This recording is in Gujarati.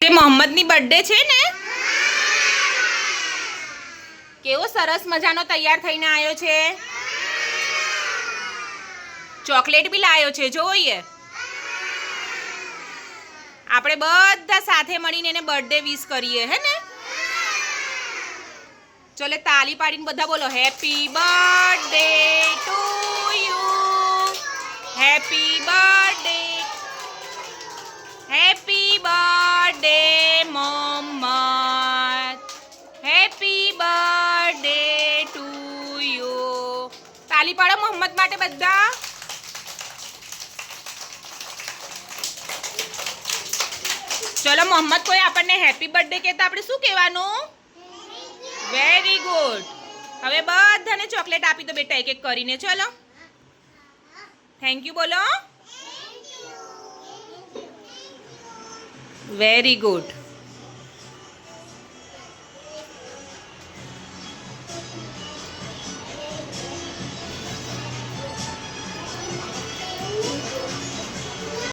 તે મોહમ્મદની બર્થડે છે ને? કેવો સરસ મજાનો તૈયાર થઈને આવ્યો છે. ચોકલેટ બી લાવ્યો છે, જોઈએ. આપણે બધા સાથે મળીને એને બર્થડે વિશ કરીએ, હે ને? ચલે તાલી પાડીને બધા બોલો, happy birthday to you, happy birthday, happy birthday Mohammad, happy birthday to you. તાલી પાડો મોહમ્મદ માટે બધા. ચલો મોહમ્મદ કોઈ આપણને હેપી બર્થડે કહેતા આપણે શું કહેવાનું? Very good. હવે બધાને ચોકલેટ આપી દો બેટા, એક એક કરીને. ચલો થેન્ક યુ બોલો. Very good.